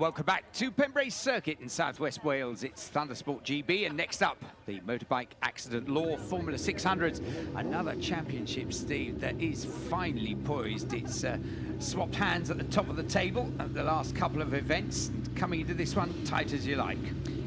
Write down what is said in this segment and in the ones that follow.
Welcome back to Pembrey Circuit in southwest Wales. It's Thundersport GB, and next up, the motorbike accident law Formula 600s. Another championship, Steve, that is finally poised. It's swapped hands at the top of the table at the last couple of events. Coming into this one, tight as you like.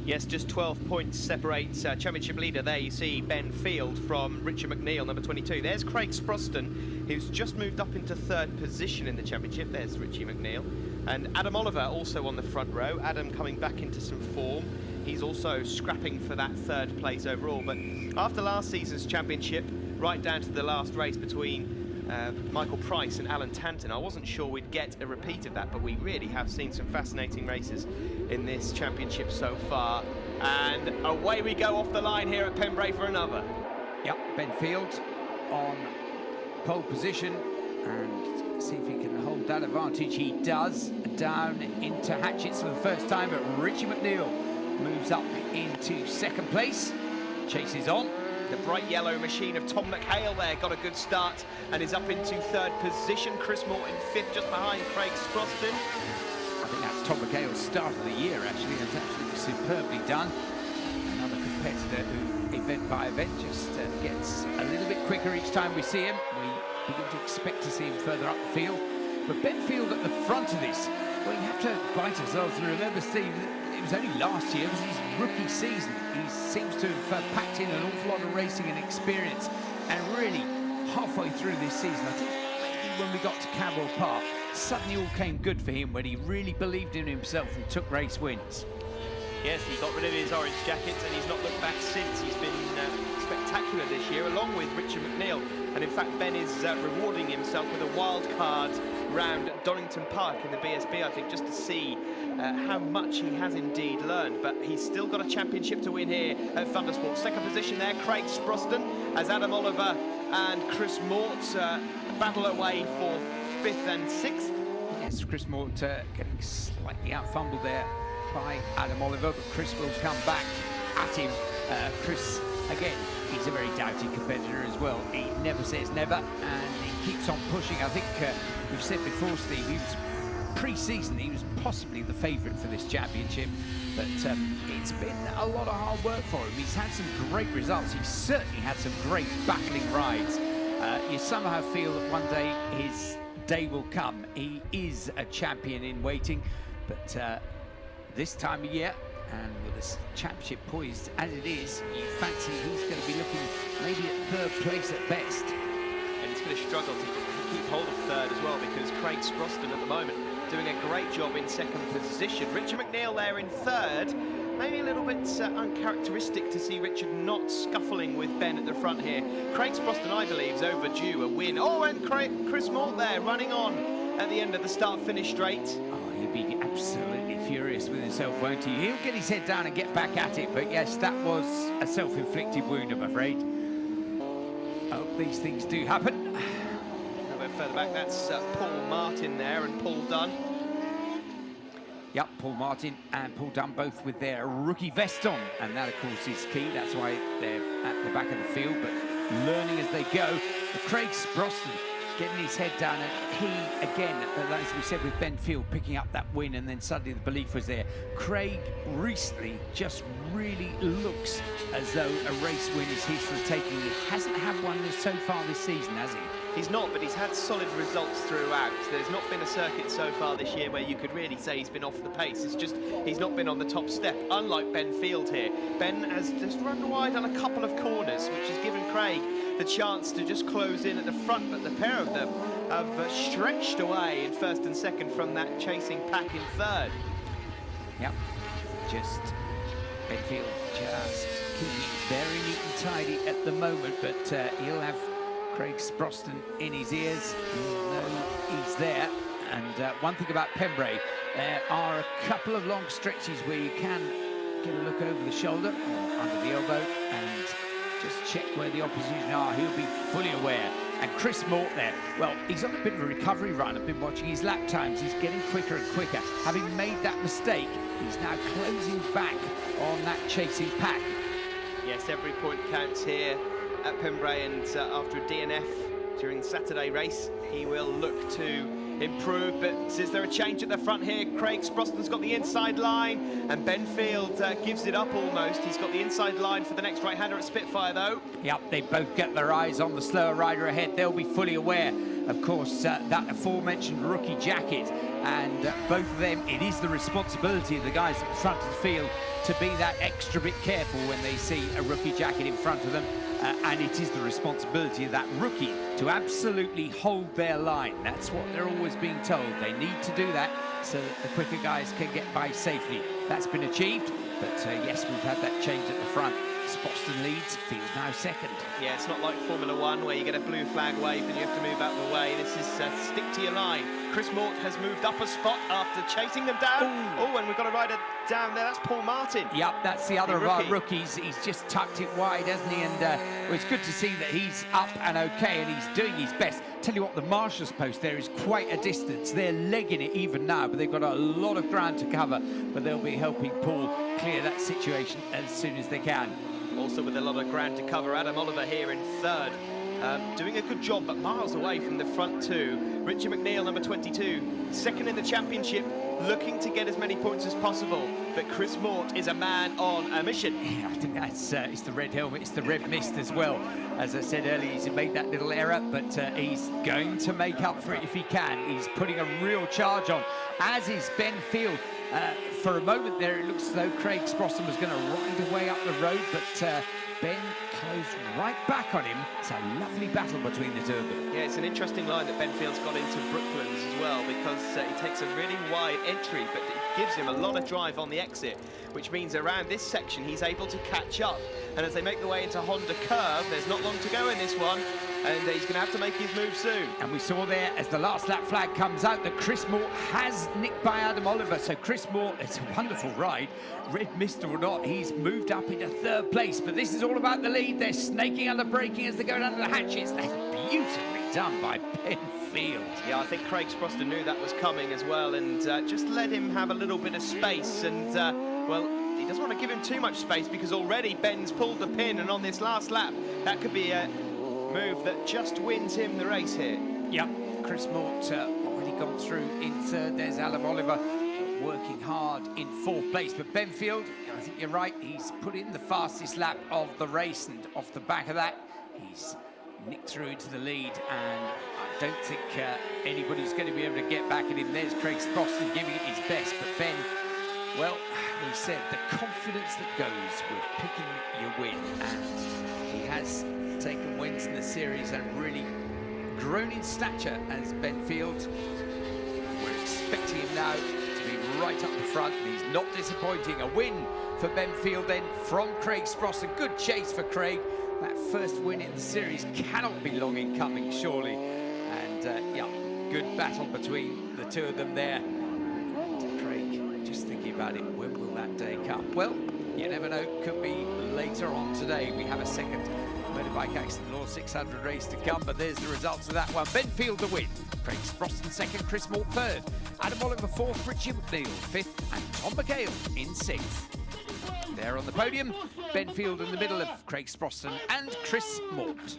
Yes, just 12 points separates championship leader. There you see Ben Field from Richard McNeil, number 22. There's Craig Sproston, who's just moved up into third position in the championship. There's Richie McNeil. And Adam Oliver also on the front row. Adam coming back into some form. He's also scrapping for that third place overall. But after last season's championship, right down to the last race between Michael Price and Alan Tanton, I wasn't sure we'd get a repeat of that, but we really have seen some fascinating races in this championship so far. And away we go off the line here at Pembrey for another. Yep, Ben Field on pole position, and see if he can hold that advantage. He does, down into Hatchets for the first time, but Richie McNeil moves up into second place, chases on. The bright yellow machine of Tom McHale there got a good start and is up into third position. Chris Morton fifth, just behind Craig Sproston. I think that's Tom McHale's start of the year, actually. That's absolutely superbly done. Another competitor who, event by event, just gets a little bit quicker each time we see him. We begin to expect to see him further up the field. But Ben Field at the front of this, well, you have to bite ourselves and remember, Steve, it was only last year, it was his rookie season. He seems to have packed in an awful lot of racing and experience, and really halfway through this season, I think maybe when we got to Camberwell Park, suddenly all came good for him when he really believed in himself and took race wins. Yes, he got rid of his orange jacket and he's not looked back since. He's been spectacular this year, along with Richard McNeil. And in fact, Ben is rewarding himself with a wild card round at Donington Park in the BSB, I think, just to see how much he has indeed learned. But he's still got a championship to win here at Thundersport. Second position there, Craig Sproston, as Adam Oliver and Chris Mort battle away for fifth and sixth. Yes, Chris Mort getting slightly out-fumbled there by Adam Oliver, but Chris will come back at him. Chris, again, he's a very doughty competitor as well. He never says never, and he keeps on pushing. I think we've said before, Steve, he was pre-season, he was possibly the favourite for this championship, but it's been a lot of hard work for him. He's had some great results. He's certainly had some great battling rides. You somehow feel that one day his day will come. He is a champion in waiting, but this time of year, and with this championship poised as it is, you fancy he's going to be looking maybe at third place at best. And he's going to struggle to keep hold of third as well, because Craig Sproston at the moment doing a great job in second position. Richard McNeil there in third. Maybe a little bit uncharacteristic to see Richard not scuffling with Ben at the front here. Craig Sproston, I believe, is overdue a win. Oh, and Chris Mort there running on at the end of the start-finish straight. Oh, he'll be absolutely furious with himself, won't he? He'll get his head down and get back at it, but yes, that was a self-inflicted wound, I'm afraid. Oh, these things do happen. A bit further back, that's Paul Martin there and Paul Dunn. Yep, Paul Martin and Paul Dunn both with their rookie vest on, and that, of course, is key. That's why they're at the back of the field, but learning as they go. But Craig Sproston getting his head down, and he, again, as we said with Ben Field, picking up that win, and then suddenly the belief was there. Craig recently just really looks as though a race win is his for the taking. He hasn't had one so far this season, has he? He's not, but he's had solid results throughout. There's not been a circuit so far this year where you could really say he's been off the pace. It's just he's not been on the top step, unlike Ben Field here. Ben has just run wide on a couple of corners, which has given Craig the chance to just close in at the front, but the pair of them have stretched away in first and second from that chasing pack in third. Yep, just Ben Field just keeping it very neat and tidy at the moment, but he'll have Craig Sproston in his ears. He'll know he's there. And one thing about Pembrey, there are a couple of long stretches where you can get a look over the shoulder or under the elbow and just check where the opposition are. He'll be fully aware. And Chris Mort there, well, he's on a bit of a recovery run. I've been watching his lap times. He's getting quicker and quicker. Having made that mistake, he's now closing back on that chasing pack. Yes, every point counts here at Pembrey, and after a DNF during the Saturday race, he will look to improved, but is there a change at the front here? Craig Sproston's got the inside line, and Ben Field gives it up almost. He's got the inside line for the next right-hander at Spitfire, though. Yep, they both get their eyes on the slower rider ahead. They'll be fully aware, of course, that aforementioned rookie jacket, and both of them, it is the responsibility of the guys at the front of the field to be that extra bit careful when they see a rookie jacket in front of them. And it is the responsibility of that rookie to absolutely hold their line. That's what they're always being told. They need to do that so that the quicker guys can get by safely. That's been achieved, but yes, we've had that change at the front. Sproston leads, Field now second. Yeah, it's not like Formula One where you get a blue flag wave and you have to move out of the way. This is stick to your line. Chris Mort has moved up a spot after chasing them down. Oh, and we've got a rider down there. That's Paul Martin. Yep, that's the other of our rookies. He's just tucked it wide, hasn't he? And well, it's good to see that he's up and okay, and he's doing his best. Tell you what, the marshal's post there is quite a distance. They're legging it even now, but they've got a lot of ground to cover. But they'll be helping Paul clear that situation as soon as they can. Also with a lot of ground to cover, Adam Oliver here in third. Doing a good job, but miles away from the front two. Richie McNeil, number 22, second in the championship, looking to get as many points as possible. But Chris Mort is a man on a mission. Yeah, I think that's it's the red helmet, it's the red mist as well. As I said earlier, he's made that little error, but he's going to make up for it if he can. He's putting a real charge on, as is Ben Field. For a moment there, it looks as though Craig Sproston was going to ride away up the road, but Ben closed right back on him. It's a lovely battle between the two of them. Yeah, it's an interesting line that Ben Field's got into Brooklands as well, because he takes a really wide entry, but it gives him a lot of drive on the exit, which means around this section he's able to catch up. And as they make their way into Honda Curve, there's not long to go in this one, and he's going to have to make his move soon. And we saw there, as the last lap flag comes out, that Chris Moore has nicked by Adam Oliver. So Chris Moore, it's a wonderful ride. Red mist or not, he's moved up into third place. But this is all about the lead. They're snaking under braking as they go down to the hatches. That's beautifully done by Ben Field. Yeah, I think Craig Sproston knew that was coming as well, and just let him have a little bit of space. And, well, he doesn't want to give him too much space, because already Ben's pulled the pin, and on this last lap, that could be a move that just wins him the race here. Yep, Chris Mort already gone through in third. There's Adam Oliver working hard in fourth place. But Ben Field, I think you're right, he's put in the fastest lap of the race, and off the back of that, he's nicked through into the lead, and I don't think anybody's going to be able to get back at him. There's Craig Sproston giving it his best, but Ben, well, we said the confidence that goes with picking your win, and he has taken wins in the series and really grown in stature as Ben Field. We're expecting him now to be right up the front, and he's not disappointing. A win for Ben Field then from Craig Sproston. Good chase for Craig. That first win in the series cannot be long in coming, surely. And yeah, good battle between the two of them there. And Craig, just thinking about it, when will that day come? Well, you never know, could be later on today. We have a second motorbike accident law 600 race to come, but there's the results of that one. Ben Field the win, Craig Sproston second, Chris Mort third, Adam Oliver fourth, Richie McNeil fifth, and Tom McHale in sixth. There on the podium, Ben Field in the middle of Craig Sproston and Chris Mort.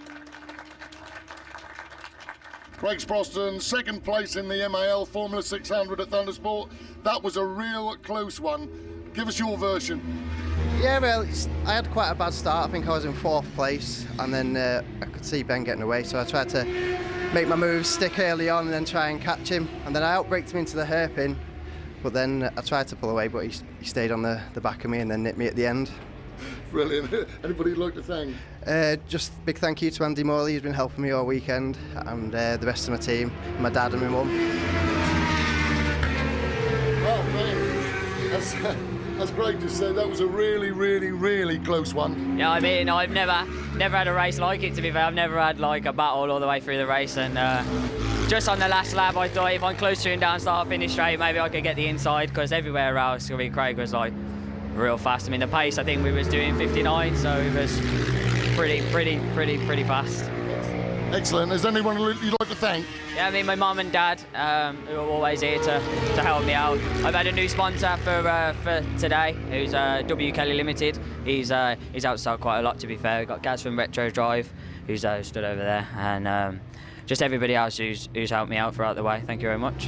Craig Sproston, second place in the MAL Formula 600 at Thundersport. That was a real close one. Give us your version. Yeah, well, I had quite a bad start. I think I was in fourth place, and then I could see Ben getting away, so I tried to make my moves, stick early on, and then try and catch him. And then I outbraked him into the hairpin, but then I tried to pull away, but he stayed on the back of me and then nipped me at the end. Brilliant. Anybody you'd like to thank? Just big thank you to Andy Morley, who's been helping me all weekend, and the rest of my team, my dad and my mum. Well, man, as Craig just said, that was a really, really, really close one. Yeah, I mean, I've never had a race like it, to be fair. I've never had like a battle all the way through the race, and just on the last lap, I thought if I'm close to him down start, finish straight, maybe I could get the inside, because everywhere else, I mean, Craig was like real fast. I mean, the pace, I think we was doing 59, so it was pretty fast. Excellent. Is there anyone you'd like to thank? Yeah, I mean, my mum and dad, who are always here to help me out. I've had a new sponsor for today, who's W Kelly Limited. He's outside quite a lot, to be fair. We've got Gaz from Retro Drive, who's stood over there, and just everybody else who's helped me out throughout the way. Thank you very much.